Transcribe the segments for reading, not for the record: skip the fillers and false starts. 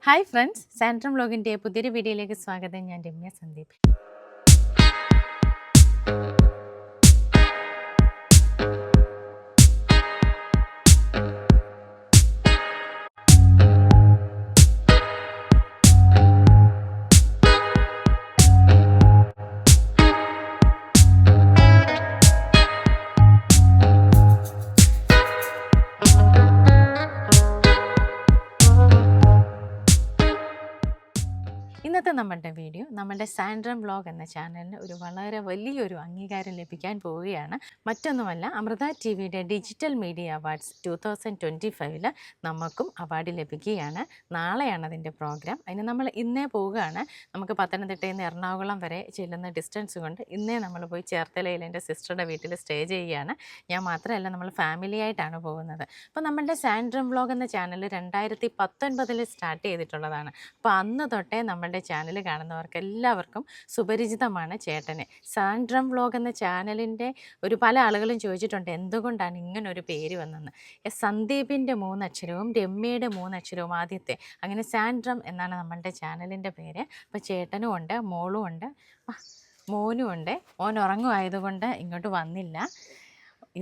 Hi friends, സാൻഡ്രം വ്ലോഗിൻ്റെ പുതിയൊരു വീഡിയോയിലേക്ക് സ്വാഗതം. ഞാൻ രമ്യ സന്ദീപ്. ഇന്നത്തെ നമ്മളുടെ വീഡിയോ നമ്മുടെ സാൻഡ്രം വ്ലോഗ് എന്ന ചാനലിന് വളരെ വലിയൊരു അംഗീകാരം ലഭിക്കാൻ പോവുകയാണ്. മറ്റൊന്നുമല്ല, അമൃത ടി വിയുടെ ഡിജിറ്റൽ മീഡിയ അവാർഡ്സ് 2025 നമുക്കും അവാർഡ് ലഭിക്കുകയാണ്. നാളെയാണ് അതിൻ്റെ പ്രോഗ്രാം. അതിന് നമ്മൾ ഇന്നേ പോവുകയാണ്. നമുക്ക് പത്തനംതിട്ടയിൽ നിന്ന് എറണാകുളം വരെ ചെല്ലുന്ന ഡിസ്റ്റൻസ് കൊണ്ട് ഇന്നേ നമ്മൾ പോയി ചേർത്തലയിൽ എൻ്റെ സിസ്റ്ററുടെ വീട്ടിൽ സ്റ്റേ ചെയ്യുകയാണ്. ഞാൻ മാത്രമല്ല, നമ്മൾ ഫാമിലി ആയിട്ടാണ് പോകുന്നത്. അപ്പോൾ നമ്മുടെ സാൻഡ്രം വ്ലോഗ് എന്ന ചാനൽ 2019 സ്റ്റാർട്ട് ചെയ്തിട്ടുള്ളതാണ്. അപ്പോൾ അന്ന് തൊട്ടേ നമ്മളുടെ ചാനൽ കാണുന്നവർക്ക് എല്ലാവർക്കും സുപരിചിതമാണ് ചേട്ടനെ. സാൻഡ്രം വ്ലോഗ് എന്ന ചാനലിൻ്റെ പല ആളുകളും ചോദിച്ചിട്ടുണ്ട് എന്തുകൊണ്ടാണ് ഇങ്ങനൊരു പേര് വന്നതെന്ന്. സന്ദീപിൻ്റെ 3 അക്ഷരവും രമ്യയുടെ 3 അക്ഷരവും ആദ്യത്തെ, അങ്ങനെ സാൻഡ്രം എന്നാണ് നമ്മളുടെ ചാനലിൻ്റെ പേര്. അപ്പോൾ ചേട്ടനും ഉണ്ട്, മോളും ഉണ്ട്, മോനും ഉണ്ട്. മോൻ ഉറങ്ങുമായതുകൊണ്ട് ഇങ്ങോട്ട് വന്നില്ല.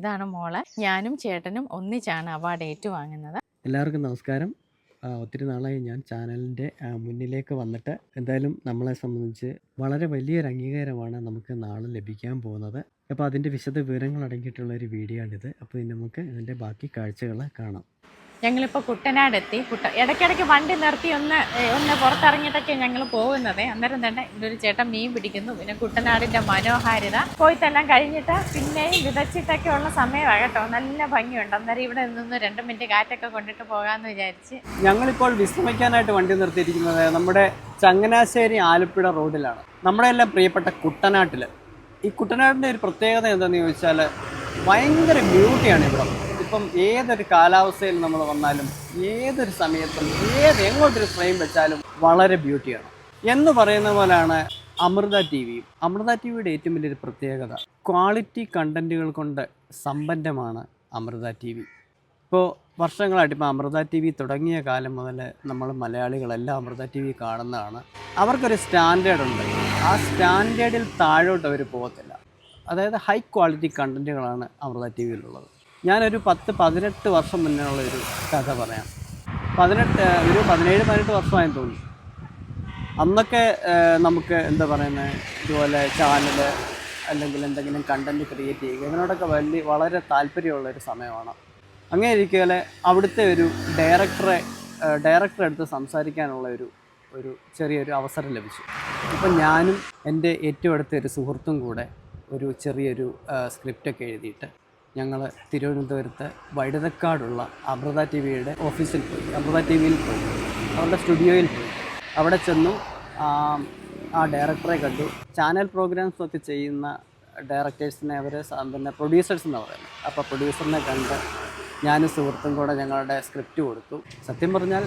ഇതാണ് മോള്. ഞാനും ചേട്ടനും ഒന്നിച്ചാണ് അവാർഡ് ഏറ്റുവാങ്ങുന്നത്. എല്ലാവർക്കും നമസ്കാരം. ഒത്തിരി നാളായി ഞാൻ ചാനലിൻ്റെ മുന്നിലേക്ക് വന്നിട്ട്. എന്തായാലും നമ്മളെ സംബന്ധിച്ച് വളരെ വലിയൊരു അംഗീകാരമാണ് നമുക്ക് നാളെ ലഭിക്കാൻ പോകുന്നത്. അപ്പോൾ അതിൻ്റെ വിശദ വിവരങ്ങൾ അടങ്ങിയിട്ടുള്ളൊരു വീഡിയോ ആണിത്. അപ്പോൾ നമുക്ക് ഇതിൻ്റെ ബാക്കി കാഴ്ചകൾ കാണാം. ഞങ്ങളിപ്പോൾ കുട്ടനാടെത്തി. ഇടയ്ക്കിടയ്ക്ക് വണ്ടി നിർത്തി ഒന്ന് പുറത്തിറങ്ങിയിട്ടൊക്കെ ഞങ്ങൾ പോകുന്നത്. അന്നേരം തന്നെ ഇതൊരു ചേട്ടൻ മീൻ പിടിക്കുന്നു. പിന്നെ കുട്ടനാടിൻ്റെ മനോഹാരിത പോയിട്ടെല്ലാം കഴിഞ്ഞിട്ട് പിന്നെയും വിതച്ചിട്ടൊക്കെ ഉള്ള സമയമാണ് കേട്ടോ. നല്ല ഭംഗിയുണ്ട്. അന്നേരം ഇവിടെ നിന്ന് 2 മിനിറ്റ് കാറ്റൊക്കെ കൊണ്ടിട്ട് പോകാമെന്ന് വിചാരിച്ച് ഞങ്ങളിപ്പോൾ വിശ്രമിക്കാനായിട്ട് വണ്ടി നിർത്തിയിരിക്കുന്നത് നമ്മുടെ ചങ്ങനാശ്ശേരി ആലപ്പുഴ റോഡിലാണ്. നമ്മുടെ എല്ലാം പ്രിയപ്പെട്ട കുട്ടനാട്ടിൽ. ഈ കുട്ടനാടിൻ്റെ ഒരു പ്രത്യേകത എന്താണെന്ന് ചോദിച്ചാൽ ഭയങ്കര ബ്യൂട്ടിയാണ് ഇവിടെ. ഇപ്പം ഏതൊരു കാലാവസ്ഥയിൽ നമ്മൾ വന്നാലും ഏതൊരു സമയത്തും എങ്ങോട്ടൊരു ഫ്രെയിം വെച്ചാലും വളരെ ബ്യൂട്ടിയാണ് എന്ന് പറയുന്ന പോലെയാണ് അമൃത ടി വിയും. അമൃത ടി വിയുടെ ഏറ്റവും വലിയൊരു പ്രത്യേകത ക്വാളിറ്റി കണ്ടൻറ്റുകൾ കൊണ്ട് സമ്പന്നമാണ് അമൃത ടി വി. ഇപ്പോൾ വർഷങ്ങളായിട്ട് ഇപ്പോൾ അമൃത ടി വി തുടങ്ങിയ കാലം മുതൽ നമ്മൾ മലയാളികളെല്ലാം അമൃത ടി വി കാണുന്നതാണ്. അവർക്കൊരു സ്റ്റാൻഡേർഡ് ഉണ്ട്. ആ സ്റ്റാൻഡേർഡിൽ താഴോട്ട് അവർ പോകത്തില്ല. അതായത് ഹൈ ക്വാളിറ്റി കണ്ടൻറ്റുകളാണ് അമൃത ടി വിയിലുള്ളത്. ഞാനൊരു 10-18 വർഷം മുന്നേ ഉള്ളൊരു കഥ പറയാം. 17-18 വർഷമായെന്ന് തോന്നി. അന്നൊക്കെ നമുക്ക് എന്താ പറയുന്നത്, ഇതുപോലെ ചാനൽ അല്ലെങ്കിൽ എന്തെങ്കിലും കണ്ടൻറ്റ് ക്രിയേറ്റ് ചെയ്യുക, ഇതിനോടൊക്കെ വളരെ താല്പര്യമുള്ളൊരു സമയമാണ്. അങ്ങനെ ഇരിക്കലെ അവിടുത്തെ ഒരു ഡയറക്ടറെ അടുത്ത് സംസാരിക്കാനുള്ള ഒരു ചെറിയൊരു അവസരം ലഭിച്ചു. അപ്പം ഞാനും എൻ്റെ ഏറ്റവും അടുത്ത ഒരു സുഹൃത്തും കൂടെ ഒരു ചെറിയൊരു സ്ക്രിപ്റ്റൊക്കെ എഴുതിയിട്ട് ഞങ്ങൾ തിരുവനന്തപുരത്ത് വഴുതക്കാടുള്ള അമൃത ടി വിയുടെ ഓഫീസിൽ പോയി, അമൃത ടി വിയിൽ പോയി, അവരുടെ സ്റ്റുഡിയോയിൽ പോയി. അവിടെ ചെന്നു ആ ഡയറക്ടറെ കണ്ടു. ചാനൽ പ്രോഗ്രാംസ് ഒക്കെ ചെയ്യുന്ന ഡയറക്ടേഴ്സിനെ അവർ പിന്നെ പ്രൊഡ്യൂസേഴ്സ് എന്ന് പറയുന്നത്. അപ്പോൾ പ്രൊഡ്യൂസറിനെ കണ്ട് ഞാനും സുഹൃത്തും കൂടെ ഞങ്ങളുടെ സ്ക്രിപ്റ്റ് കൊടുത്തു. സത്യം പറഞ്ഞാൽ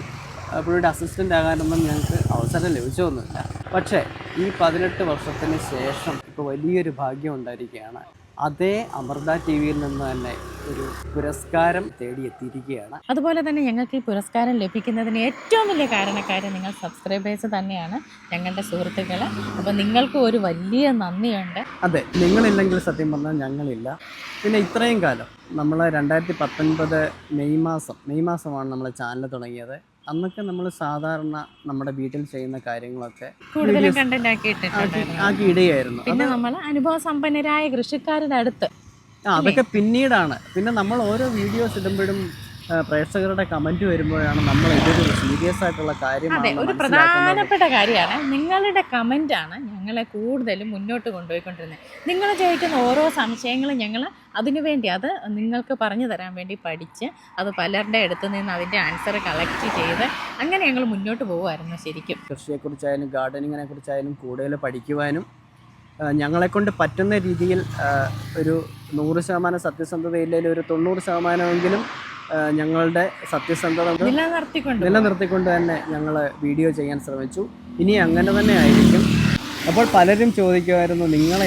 പുള്ളിയുടെ അസിസ്റ്റൻ്റ് ആകാനൊന്നും ഞങ്ങൾക്ക് അവസരം ലഭിച്ചൊന്നുമില്ല. പക്ഷേ ഈ 18 വർഷത്തിന് ശേഷം ഇപ്പോൾ വലിയൊരു ഭാഗ്യം ഉണ്ടായിരിക്കുകയാണ്. അതേ അമൃത ടി വിയിൽ നിന്ന് തന്നെ ഒരു പുരസ്കാരം തേടിയെത്തിയിരിക്കുകയാണ്. അതുപോലെ തന്നെ ഞങ്ങൾക്ക് ഈ പുരസ്കാരം ലഭിക്കുന്നതിന് ഏറ്റവും വലിയ കാരണക്കാരൻ നിങ്ങൾ സബ്സ്ക്രൈബേഴ്സ് തന്നെയാണ്, ഞങ്ങളുടെ സുഹൃത്തുക്കൾ. അപ്പോൾ നിങ്ങൾക്ക് ഒരു വലിയ നന്ദിയുണ്ട്. അതെ, നിങ്ങളില്ലെങ്കിൽ സത്യം പറഞ്ഞാൽ ഞങ്ങളില്ല. പിന്നെ ഇത്രയും കാലം നമ്മൾ 2019 മെയ് മാസമാണ് നമ്മൾ ചാനൽ തുടങ്ങിയത്. അന്നൊക്കെ നമ്മൾ സാധാരണ നമ്മുടെ വീട്ടിൽ ചെയ്യുന്ന കാര്യങ്ങളൊക്കെ കൂടുതലും കണ്ടന്റ് ആക്കി ഇടുകയായിരുന്നു. പിന്നെ നമ്മൾ അനുഭവ സമ്പന്നരായ കൃഷിക്കാരുടെ അടുത്ത് അതൊക്കെ പിന്നീടാണ്. പിന്നെ നമ്മൾ ഓരോ വീഡിയോസ് ഇടുമ്പോഴും പ്രേക്ഷകരുടെ കമന്റ് വരുമ്പോഴാണ് നമ്മൾ ഇതൊരു സീരിയസ് ആയിട്ടുള്ള കാര്യമാണ്. ഒരു പ്രധാനപ്പെട്ട കാര്യമാണ് നിങ്ങളുടെ കമന്റാണ് ഞങ്ങളെ കൂടുതലും മുന്നോട്ട് കൊണ്ടുപോയിക്കൊണ്ടിരുന്നത്. നിങ്ങൾ ചോദിക്കുന്ന ഓരോ സംശയങ്ങളും ഞങ്ങൾ അതിനുവേണ്ടി അത് നിങ്ങൾക്ക് പറഞ്ഞു തരാൻ വേണ്ടി പഠിച്ച് അത് പലരുടെ അടുത്ത് നിന്ന് അതിൻ്റെ ആൻസർ കളക്ട് ചെയ്ത് അങ്ങനെ ഞങ്ങൾ മുന്നോട്ട് പോകുമായിരുന്നു. ശരിക്കും കൃഷിയെക്കുറിച്ചായാലും ഗാർഡനിങ്ങിനെ കുറിച്ചായാലും കൂടുതൽ പഠിക്കുവാനും ഞങ്ങളെക്കൊണ്ട് പറ്റുന്ന രീതിയിൽ ഒരു 100% സത്യസന്ധതയില്ലെങ്കിൽ ഒരു 90%എങ്കിലും ഞങ്ങളുടെ സത്യസന്ധത നിലനിർത്തിക്കൊണ്ട് തന്നെ ഞങ്ങൾ വീഡിയോ ചെയ്യാൻ ശ്രമിച്ചു. ഇനി അങ്ങനെ തന്നെ ആയിരിക്കും. അപ്പോൾ പലരും ചോദിക്കുമായിരുന്നു, നിങ്ങൾ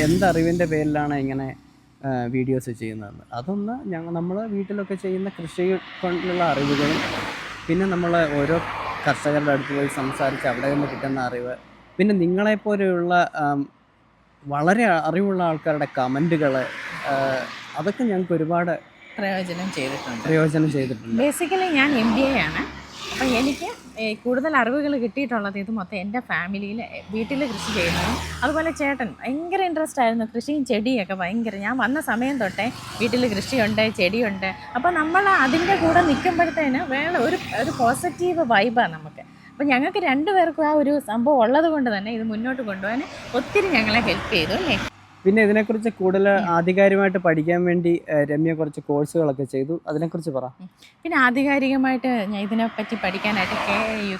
എന്തറിവിൻ്റെ പേരിലാണ് ഇങ്ങനെ വീഡിയോസ് ചെയ്യുന്നതെന്ന്. അതൊന്ന് നമ്മൾ വീട്ടിലൊക്കെ ചെയ്യുന്ന കൃഷി കൊണ്ടുള്ള അറിവുകളും പിന്നെ നമ്മൾ ഓരോ കർഷകരുടെ അടുത്ത് പോയി സംസാരിച്ച് അവിടെ നിന്ന് കിട്ടുന്ന അറിവ്, പിന്നെ നിങ്ങളെപ്പോലെയുള്ള വളരെ അറിവുള്ള ആൾക്കാരുടെ കമൻറ്റുകൾ, അതൊക്കെ ഞങ്ങൾക്ക് ഒരുപാട് പ്രയോജനം ചെയ്തിട്ടുണ്ട്. ബേസിക്കലി ഞാൻ MBA ആണ്. അപ്പം എനിക്ക് കൂടുതൽ അറിവുകൾ കിട്ടിയിട്ടുള്ളത് ഇത് മൊത്തം എൻ്റെ ഫാമിലിയിൽ വീട്ടിൽ കൃഷി ചെയ്യുന്നതും അതുപോലെ ചേട്ടൻ ഭയങ്കര ഇൻട്രസ്റ്റ് ആയിരുന്നു കൃഷിയും ചെടിയൊക്കെ ഭയങ്കര. ഞാൻ വന്ന സമയം തൊട്ടേ വീട്ടിൽ കൃഷിയുണ്ട്, ചെടിയുണ്ട്. അപ്പോൾ നമ്മൾ അതിൻ്റെ കൂടെ നിൽക്കുമ്പോഴത്തേന് വേറെ ഒരു പോസിറ്റീവ് വൈബാണ് നമുക്ക്. അപ്പോൾ ഞങ്ങൾക്ക് രണ്ടുപേർക്കും ആ ഒരു സംഭവം ഉള്ളത് കൊണ്ട് തന്നെ ഇത് മുന്നോട്ട് കൊണ്ടുപോകാൻ ഒത്തിരി ഞങ്ങളെ ഹെൽപ്പ് ചെയ്തു അല്ലേ. പിന്നെ ഇതിനെക്കുറിച്ച് കൂടുതൽ ആധികാരികമായിട്ട് പഠിക്കാൻ വേണ്ടി രമ്യ കുറച്ച് കോഴ്സുകളൊക്കെ ചെയ്തു. അതിനെക്കുറിച്ച് പറ. പിന്നെ ആധികാരികമായിട്ട് ഞാൻ ഇതിനെപ്പറ്റി പഠിക്കാനായിട്ട്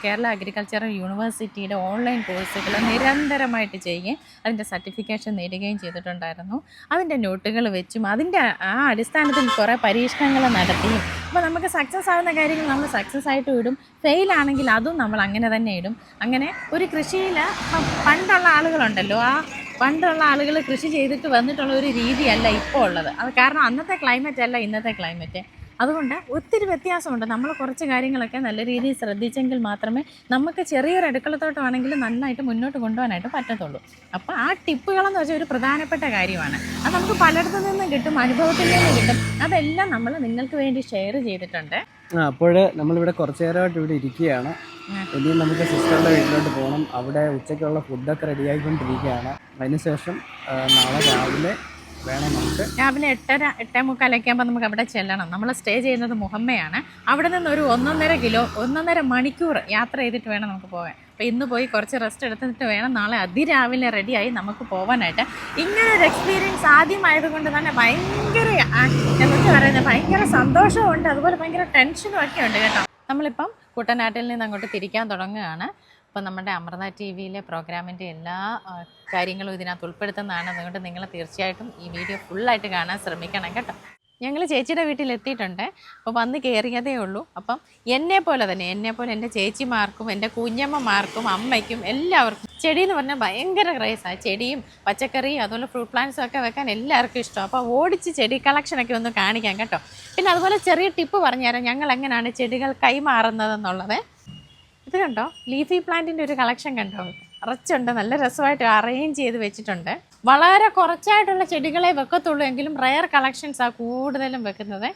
കേരള അഗ്രികൾച്ചറൽ യൂണിവേഴ്സിറ്റിയുടെ ഓൺലൈൻ കോഴ്സുകൾ നിരന്തരമായിട്ട് ചെയ്യുകയും അതിൻ്റെ സർട്ടിഫിക്കേഷൻ നേടുകയും ചെയ്തിട്ടുണ്ടായിരുന്നു. അതിൻ്റെ നോട്ടുകൾ വെച്ചും അതിൻ്റെ ആ അടിസ്ഥാനത്തിൽ കുറേ പരീക്ഷണങ്ങൾ നടത്തിയും. അപ്പോൾ നമുക്ക് സക്സസ് ആകുന്ന കാര്യങ്ങൾ നമ്മൾ സക്സസ് ആയിട്ട് ഇടും, ഫെയിലാണെങ്കിൽ അതും നമ്മൾ അങ്ങനെ തന്നെ ഇടും. അങ്ങനെ ഒരു കൃഷിയിൽ പണ്ടുള്ള ആളുകളുണ്ടല്ലോ, ആ പണ്ടുള്ള ആളുകൾ കൃഷി ചെയ്തിട്ട് വന്നിട്ടുള്ള ഒരു രീതിയല്ല ഇപ്പോൾ ഉള്ളത്. അത് കാരണം അന്നത്തെ ക്ലൈമറ്റ് അല്ല ഇന്നത്തെ ക്ലൈമറ്റ്. അതുകൊണ്ട് ഒത്തിരി വ്യത്യാസമുണ്ട്. നമ്മൾ കുറച്ച് കാര്യങ്ങളൊക്കെ നല്ല രീതിയിൽ ശ്രദ്ധിച്ചെങ്കിൽ മാത്രമേ നമുക്ക് ചെറിയൊരു അടുക്കളത്തോട്ടമാണെങ്കിലും നന്നായിട്ട് മുന്നോട്ട് കൊണ്ടുപോകാനായിട്ട് പറ്റത്തുള്ളൂ. അപ്പോൾ ആ ടിപ്പുകളെന്ന് വെച്ചാൽ ഒരു പ്രധാനപ്പെട്ട കാര്യമാണ്. അത് നമുക്ക് പലയിടത്തു നിന്ന് കിട്ടും, അനുഭവത്തിൽ നിന്ന് കിട്ടും. അതെല്ലാം നമ്മൾ നിങ്ങൾക്ക് വേണ്ടി ഷെയർ ചെയ്തിട്ടുണ്ട്. അപ്പോൾ നമ്മളിവിടെ കുറച്ച് നേരമായിട്ട് ഇവിടെ ഇരിക്കുകയാണ്. ഇനിയും നമുക്ക് സിസ്റ്ററുടെ വീട്ടിലോട്ട് പോകണം. അവിടെ ഉച്ചയ്ക്കുള്ള ഫുഡൊക്കെ റെഡിയായിക്കൊണ്ടിരിക്കുകയാണ്. അതിനുശേഷം നാളെ രാവിലെ വേണം നമുക്ക്. രാവിലെ 8:30-8:45 ആകുമ്പോൾ നമുക്ക് അവിടെ ചെല്ലണം. നമ്മൾ സ്റ്റേ ചെയ്യുന്നത് മുഹമ്മയാണ്. അവിടെ നിന്ന് ഒരു 1.5 മണിക്കൂർ യാത്ര ചെയ്തിട്ട് വേണം നമുക്ക് പോകാൻ. അപ്പോൾ ഇന്ന് പോയി കുറച്ച് റെസ്റ്റ് എടുത്തിട്ട് വേണം നാളെ അതിരാവിലെ റെഡിയായി നമുക്ക് പോകാനായിട്ട്. ഇങ്ങനൊരു എക്സ്പീരിയൻസ് ആദ്യമായതുകൊണ്ട് തന്നെ ഭയങ്കര എന്താ പറയുന്നത്, ഭയങ്കര സന്തോഷമുണ്ട്, അതുപോലെ ഭയങ്കര ടെൻഷനും ഒക്കെ ഉണ്ട് കേട്ടോ. നമ്മളിപ്പം കുട്ടനാട്ടിൽ നിന്ന് അങ്ങോട്ട് തിരിക്കാൻ തുടങ്ങുകയാണ്. അപ്പോൾ നമ്മുടെ അമൃത TVയിലെ പ്രോഗ്രാമിൻ്റെ എല്ലാ കാര്യങ്ങളും ഇതിനകത്ത് ഉൾപ്പെടുത്തുന്നതാണ്. അതുകൊണ്ട് നിങ്ങൾ തീർച്ചയായിട്ടും ഈ വീഡിയോ ഫുള്ളായിട്ട് കാണാൻ ശ്രമിക്കണം കേട്ടോ. ഞങ്ങൾ ചേച്ചിയുടെ വീട്ടിലെത്തിയിട്ടുണ്ട്. അപ്പോൾ വന്ന് കയറിയതേ ഉള്ളൂ. അപ്പം എന്നെപ്പോലെ തന്നെ എൻ്റെ ചേച്ചിമാർക്കും എൻ്റെ കുഞ്ഞമ്മമാർക്കും അമ്മയ്ക്കും എല്ലാവർക്കും ചെടി എന്ന് പറഞ്ഞാൽ ഭയങ്കര ക്രേസാണ്. ചെടിയും പച്ചക്കറിയും അതുപോലെ ഫ്രൂട്ട് പ്ലാന്റ്സും ഒക്കെ വെക്കാൻ എല്ലാവർക്കും ഇഷ്ടം. അപ്പോൾ ഓടിച്ച് ചെടി കളക്ഷനൊക്കെ ഒന്ന് കാണിക്കാം കേട്ടോ. പിന്നെ അതുപോലെ ചെറിയ ടിപ്പ് പറഞ്ഞുതരാം ഞങ്ങൾ എങ്ങനെയാണ് ചെടികൾ കൈമാറുന്നതെന്നുള്ളത്. ഇത് കണ്ടോ, ലീഫി പ്ലാന്റിൻ്റെ ഒരു കളക്ഷൻ കണ്ടോ, നിറച്ചുണ്ട്, നല്ല രസമായിട്ട് അറേഞ്ച് ചെയ്ത് വെച്ചിട്ടുണ്ട്. വളരെ കുറച്ചായിട്ടുള്ള ചെടികളെ വെക്കത്തുള്ളൂ, എങ്കിലും റെയർ കളക്ഷൻസാണ് കൂടുതലും വെക്കുന്നത്.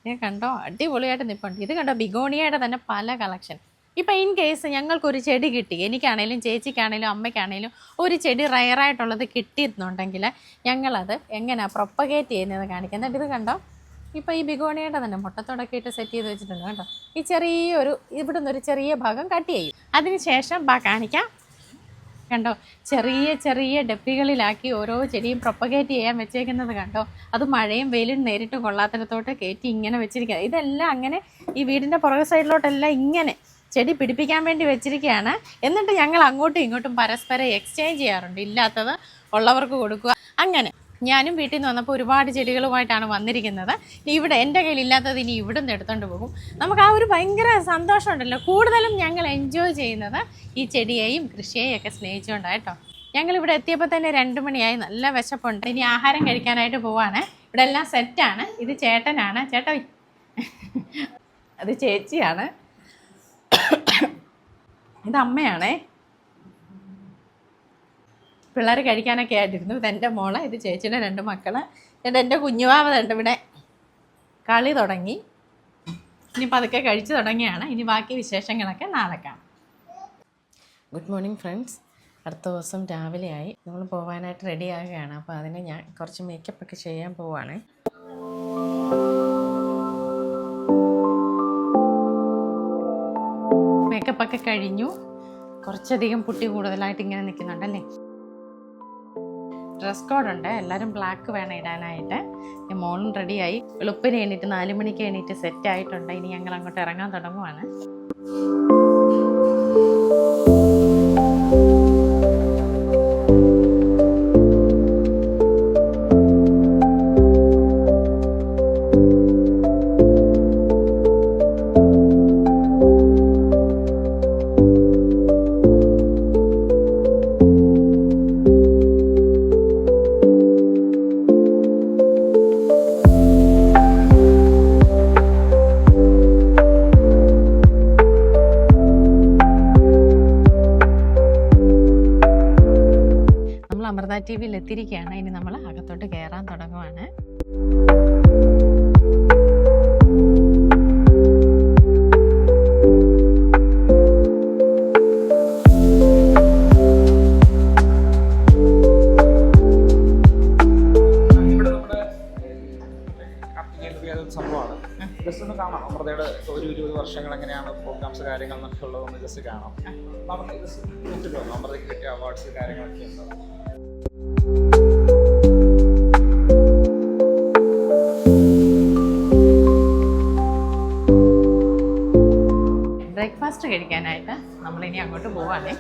ഇത് കണ്ടോ, അടിപൊളിയായിട്ട് നിൽപ്പുണ്ട്. ഇത് കണ്ടോ, ബിഗോണിയയുടെ തന്നെ പല കളക്ഷൻ. ഇപ്പം ഇൻ കേസ് ഞങ്ങൾക്കൊരു ചെടി കിട്ടി, എനിക്കാണേലും ചേച്ചിക്കാണേലും അമ്മയ്ക്കാണേലും ഒരു ചെടി റെയറായിട്ടുള്ളത് കിട്ടിയിരുന്നുണ്ടെങ്കിൽ ഞങ്ങളത് എങ്ങനെയാണ് പ്രൊപ്പഗേറ്റ് ചെയ്യുന്നത് കാണിക്കാം. എന്നിട്ട് ഇത് കണ്ടോ, ഇപ്പോൾ ഈ ബിഗോണിയുടെ തന്നെ മുട്ടത്തോടൊക്കെ ഇട്ട് സെറ്റ് ചെയ്ത് വെച്ചിട്ടുണ്ട് കേട്ടോ. ഈ ചെറിയൊരു ഇവിടുന്ന് ഒരു ചെറിയ ഭാഗം കട്ട് ചെയ്യും. അതിന് ശേഷം കാണിക്കാം. കണ്ടോ, ചെറിയ ചെറിയ ഡപ്പികളിലാക്കി ഓരോ ചെടിയും പ്രൊപ്പഗേറ്റ് ചെയ്യാൻ വെച്ചേക്കുന്നത് കണ്ടോ. അത് മഴയും വെയിലും നേരിട്ട് കൊള്ളാത്തിടത്തോട്ട് കയറ്റി ഇങ്ങനെ വെച്ചിരിക്കുക. ഇതെല്ലാം അങ്ങനെ ഈ വീടിൻ്റെ പുറകെ സൈഡിലോട്ടെല്ലാം ഇങ്ങനെ ചെടി പിടിപ്പിക്കാൻ വേണ്ടി വെച്ചിരിക്കുകയാണ്. എന്നിട്ട് ഞങ്ങൾ അങ്ങോട്ടും ഇങ്ങോട്ടും പരസ്പരം എക്സ്ചേഞ്ച് ചെയ്യാറുണ്ട്. ഇല്ലാത്തത് ഉള്ളവർക്ക് കൊടുക്കുക. അങ്ങനെ ഞാനും വീട്ടിൽ നിന്ന് വന്നപ്പോൾ ഒരുപാട് ചെടികളുമായിട്ടാണ് വന്നിരിക്കുന്നത്. ഇവിടെ എൻ്റെ കയ്യിലില്ലാത്തത് ഇനി ഇവിടുന്ന് എടുത്തുകൊണ്ട് പോകും. നമുക്ക് ആ ഒരു ഭയങ്കര സന്തോഷമുണ്ടല്ലോ. കൂടുതലും ഞങ്ങൾ എൻജോയ് ചെയ്യുന്നത് ഈ ചെടിയെയും കൃഷിയെയും ഒക്കെ സ്നേഹിച്ചുകൊണ്ടാണ് കേട്ടോ. ഞങ്ങളിവിടെ എത്തിയപ്പോൾ തന്നെ 2 മണിയായി, നല്ല വിശപ്പുണ്ട്. ഇനി ആഹാരം കഴിക്കാനായിട്ട് പോവാണ്. ഇവിടെ എല്ലാം സെറ്റാണ്. ഇത് ചേട്ടനാണ്, ചേട്ടാ. അത് ചേച്ചിയാണ്, ഇത് അമ്മയാണേ. പിള്ളേർ കഴിക്കാനൊക്കെ ആയിട്ടിരുന്നു. ഇതെൻ്റെ മോള്, ഇത് ചേച്ചിയുടെ 2 മക്കൾ. എൻ്റെ കുഞ്ഞുവാവ ഉണ്ട് ഇവിടെ കളി തുടങ്ങി. ഇനി പതുക്കെ കഴിച്ചു തുടങ്ങിയാണ്. ഇനി ബാക്കി വിശേഷങ്ങളൊക്കെ നാളെ കാണാം. Good morning friends. അടുത്ത ദിവസം രാവിലെയായി, നമ്മൾ പോകാനായിട്ട് റെഡി ആകുകയാണ്. അപ്പോൾ അതിന് ഞാൻ കുറച്ച് മേക്കപ്പൊക്കെ ചെയ്യാൻ പോവുകയാണ്. മേക്കപ്പൊക്കെ കഴിഞ്ഞു. കുറച്ചധികം പുട്ടി കൂടുതലായിട്ട് ഇങ്ങനെ നിൽക്കുന്നുണ്ടല്ലേ. ഡ്രസ് കോഡുണ്ട്, എല്ലാവരും ബ്ലാക്ക് വേണം ഇടാനായിട്ട്. മോളും റെഡിയായി, വെളുപ്പിന് എണീറ്റ് 4 മണിക്ക് എണീറ്റ് സെറ്റായിട്ടുണ്ട്. ഇനി ഞങ്ങൾ അങ്ങോട്ട് ഇറങ്ങാൻ തുടങ്ങുവാണ്. അമൃത ടി വിയിൽ എത്തിയിരിക്കുകയാണ്. ഇനി നമ്മൾ അകത്തോട്ട് കയറാൻ തുടങ്ങുവാണ്. സംഭവമാണ്. ജസ്റ്റ് ഒന്ന് കാണാം അമൃതയുടെ ഒരു 20 വർഷങ്ങൾ എങ്ങനെയാണ് പ്രോഗ്രാംസ് കാര്യങ്ങൾ എന്നൊക്കെ ഉള്ളതൊന്ന് ജസ്റ്റ് കാണാം. നമുക്ക് ജസ്റ്റ് നോക്കിയിട്ട് വന്നു അമൃതയ്ക്ക് കിട്ടിയ അവാർഡ്സ് കാര്യങ്ങളൊക്കെ ഉണ്ടോ. ബ്രേക്ക്ഫാസ്റ്റ് കഴിക്കാനായിട്ട് നമ്മളിനി അങ്ങോട്ട് പോവാണേ.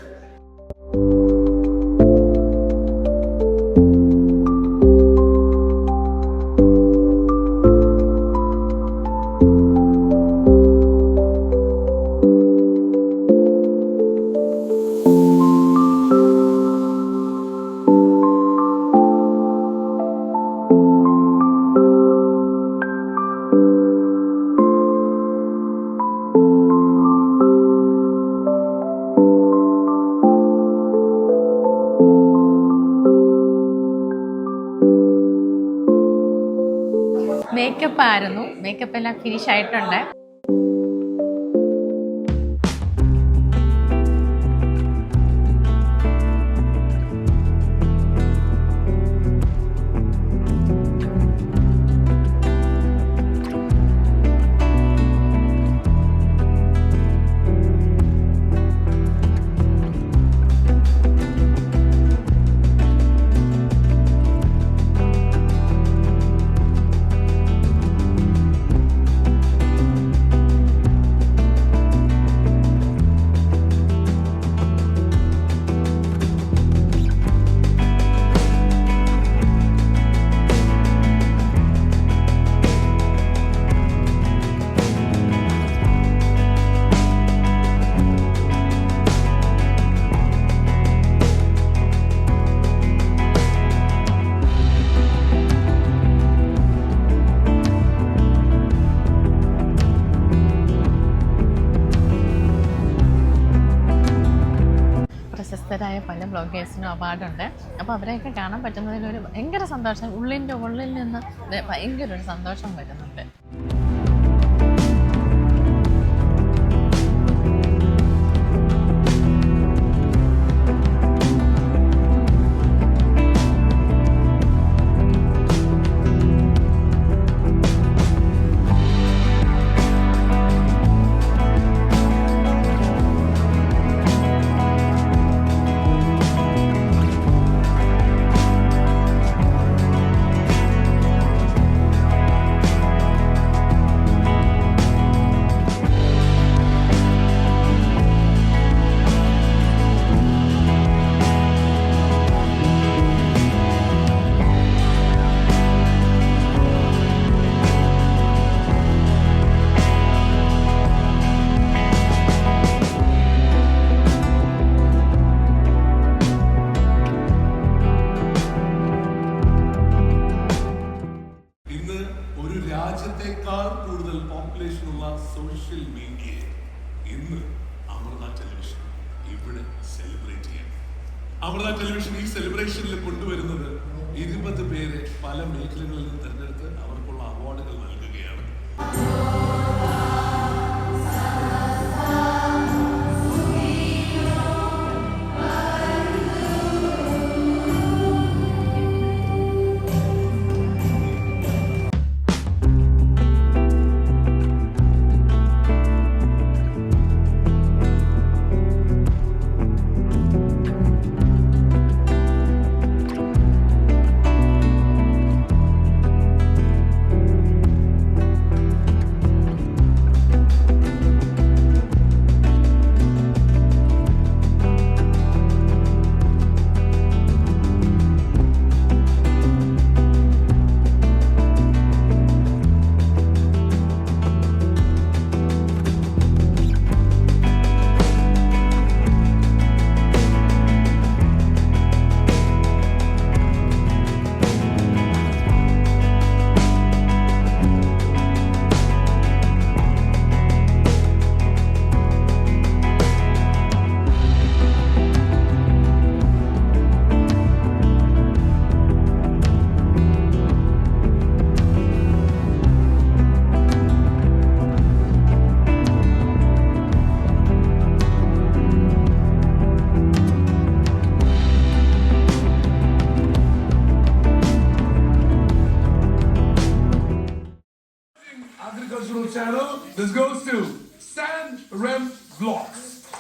മേക്കപ്പ് ആയിരുന്നു. മേക്കപ്പ് എല്ലാം ഫിനിഷ് ആയിട്ടുണ്ട്. പ്രശസ്തരായ പല ബ്ലോഗേഴ്സിനും അവാർഡുണ്ട്. അപ്പോൾ അവരെയൊക്കെ കാണാൻ പറ്റുന്നതിലൊരു ഭയങ്കര സന്തോഷം, ഉള്ളിൽ നിന്ന് ഭയങ്കര ഒരു സന്തോഷം വരുന്നുണ്ട്. രാജ്യത്തെക്കാൾ കൂടുതൽ പോപ്പുലേഷനുള്ള സോഷ്യൽ മീഡിയ ഇന്ന് അമൃത ടെലിവിഷൻ ഇവിടെ സെലിബ്രേറ്റ് ചെയ്യാം. അമൃത ടെലിവിഷൻ ഈ സെലിബ്രേഷനിൽ കൊണ്ടുവരുന്നത് 20 പേരെ പല മേഖലകളിൽ നിന്ന് തിരഞ്ഞെടുത്ത് അവർക്കുള്ള അവാർഡുകൾ നൽകുകയാണ്.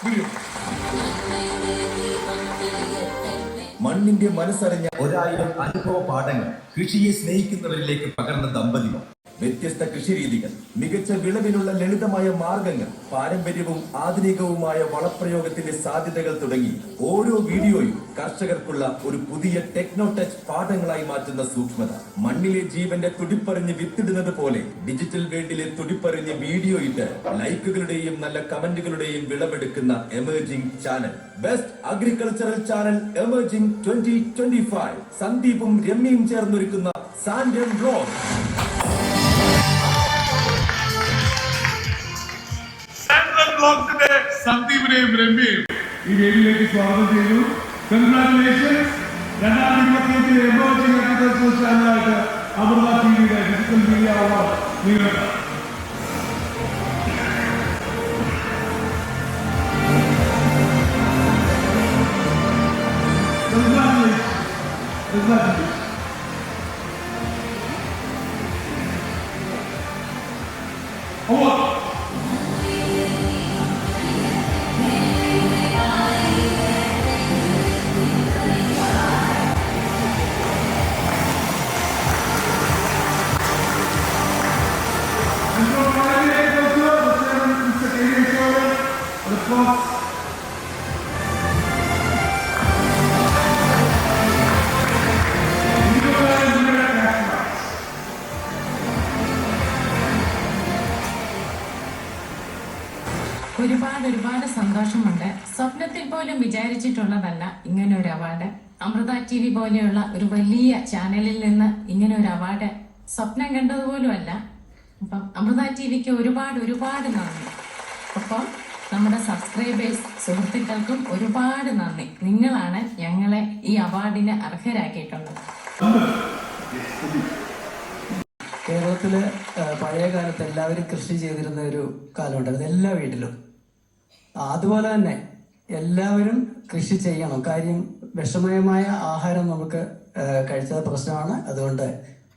വീഡിയോ. മണ്ണിന്റെ മനസ്സറിഞ്ഞ 1000 അനുഭവ പാഠങ്ങൾ കൃഷിയെ സ്നേഹിക്കുന്നവരിലേക്ക് പകർന്ന ദമ്പതിമാർ. വ്യത്യസ്ത കൃഷിരീതികൾ, മികച്ച വിളവിനുള്ള ലളിതമായ മാർഗങ്ങൾ, പാരമ്പര്യവും ആധുനികവുമായ വളപ്രയോഗത്തിന്റെ സാധ്യതകൾ തുടങ്ങി ഓരോ വീഡിയോയും കർഷകർക്കുള്ള ഒരു പുതിയ ടെക്നോ ടച്ച് പാഠങ്ങളായി മാറ്റുന്ന സൂക്ഷ്മത. മണ്ണിലെ ജീവന്റെ തുടിപ്പറിഞ്ഞ് വിത്തിടുന്നത് പോലെ ഡിജിറ്റൽ വേൾഡിലെ തുടിപ്പറിഞ്ഞ് വീഡിയോ ഇട്ട് ലൈക്കുകളുടെയും നല്ല കമന്റുകളുടെയും വിളവെടുക്കുന്ന emerging channel. Best agricultural channel emerging 2025. സന്ദീപും രമ്യയും ചേർന്നൊരുക്കുന്ന സാൻഡ്രം വ്ലോഗ്. ബ്ലോഗ്സിന്റെ സന്ദീപിനെയും രമ്യയും ഈ വേദിയിലേക്ക് സ്വാഗതം ചെയ്യുന്നു. കൺഗ്രാറ്റുലേഷൻസ്. 2025 എമേർജിംഗ് അഗ്രികൾച്ചറൽ ചാനലായിട്ട് അമൃത ടിവിയുടെ ഡിജിറ്റൽ മീഡിയ അവാർഡ് നിങ്ങൾക്ക്. ഒരുപാട് സന്തോഷമുണ്ട്. സ്വപ്നത്തിൽ പോലും വിചാരിച്ചിട്ടുള്ളതല്ല ഇങ്ങനെ ഒരു അവാർഡ്. അമൃത TV പോലെയുള്ള ഒരു വലിയ ചാനലിൽ നിന്ന് ഇങ്ങനെ ഒരു അവാർഡ് സ്വപ്നം കണ്ടതുപോലും അല്ല. അപ്പം അമൃത TVക്ക് ഒരുപാട് നന്ദി. ഒപ്പം നമ്മുടെ സബ്സ്ക്രൈബേഴ്സ് സുഹൃത്തുക്കൾക്കും ഒരുപാട് നന്ദി. നിങ്ങളാണ് ഞങ്ങളെ ഈ അവാർഡിന് അർഹരാക്കിയിട്ടുള്ളത്. കേരളത്തില് പഴയ കാലത്ത് എല്ലാവരും കൃഷി ചെയ്തിരുന്ന ഒരു കാലമുണ്ടായിരുന്നു, എല്ലാ വീട്ടിലും. അതുപോലെ തന്നെ എല്ലാവരും കൃഷി ചെയ്യണം. കാര്യം വിഷമയമായ ആഹാരം നമുക്ക് കഴിച്ചത് പ്രശ്നമാണ്. അതുകൊണ്ട്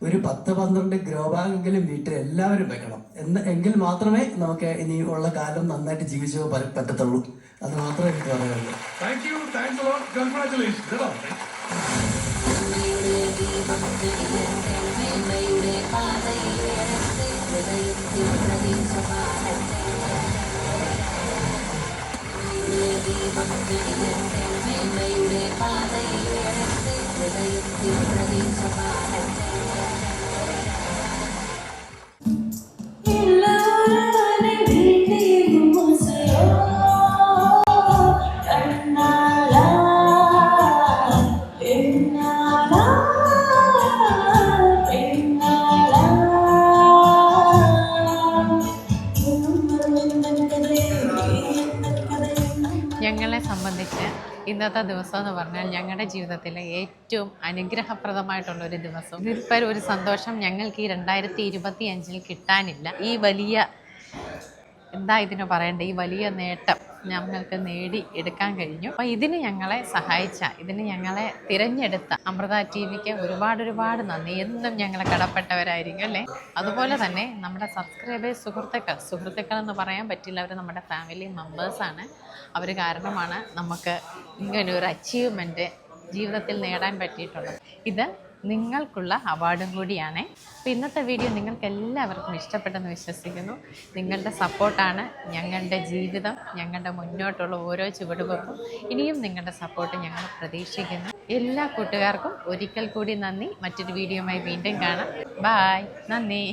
ഒരു 10-12 ഗ്രോ ബാഗെങ്കിലും വീട്ടിൽ എല്ലാവരും വെക്കണം. എങ്കിൽ മാത്രമേ നമുക്ക് ഇനി ഉള്ള കാലം നന്നായിട്ട് ജീവിച്ചു പറ്റത്തുള്ളൂ. അത് മാത്രമേ എനിക്ക് പറയാനുള്ളൂ. Thank you. Thanks a lot. Congratulations. ഞങ്ങളെ സംബന്ധിച്ച് ഇന്നത്തെ ദിവസം എന്ന് പറഞ്ഞാൽ ഞങ്ങളുടെ ജീവിതത്തിലെ ഏറ്റവും അനുഗ്രഹപ്രദമായിട്ടുള്ളൊരു ദിവസം. ഇതിപ്പോൾ ഒരു സന്തോഷം ഞങ്ങൾക്ക് ഈ 2025 കിട്ടാനില്ല. ഈ വലിയ എന്താ ഇതിന് പറയണ്ടേ, ഈ വലിയ നേട്ടം ഞങ്ങൾക്ക് നേടി എടുക്കാൻ കഴിഞ്ഞു. അപ്പോൾ ഇതിന് ഞങ്ങളെ സഹായിച്ച, ഇതിന് ഞങ്ങളെ തിരഞ്ഞെടുത്ത അമൃത TVക്ക് ഒരുപാട് നന്ദി. എന്നും ഞങ്ങളെ കടപ്പെട്ടവരായിരിക്കും അല്ലേ. അതുപോലെ തന്നെ നമ്മുടെ സബ്സ്ക്രൈബേഴ്സ് സുഹൃത്തുക്കൾ എന്ന് പറയാൻ പറ്റില്ല, അവർ നമ്മുടെ ഫാമിലി മെമ്പേഴ്സാണ്. അവർ കാരണമാണ് നമുക്ക് ഇങ്ങനൊരു അച്ചീവ്മെൻറ്റ് ജീവിതത്തിൽ നേടാൻ പറ്റിയിട്ടുള്ളത്. ഇത് നിങ്ങൾക്കുള്ള അവാർഡും കൂടിയാണ്. അപ്പോൾ ഇന്നത്തെ വീഡിയോ നിങ്ങൾക്ക് എല്ലാവർക്കും ഇഷ്ടപ്പെട്ടെന്ന് വിശ്വസിക്കുന്നു. നിങ്ങളുടെ സപ്പോർട്ടാണ് ഞങ്ങളുടെ ജീവിതം, ഞങ്ങളുടെ മുന്നോട്ടുള്ള ഓരോ ചുവടുവെപ്പും. ഇനിയും നിങ്ങളുടെ സപ്പോർട്ട് ഞങ്ങൾ പ്രതീക്ഷിക്കുന്നു. എല്ലാ കൂട്ടുകാർക്കും ഒരിക്കൽ കൂടി നന്ദി. മറ്റൊരു വീഡിയോയുമായി വീണ്ടും കാണാം. ബായ്. നന്ദി.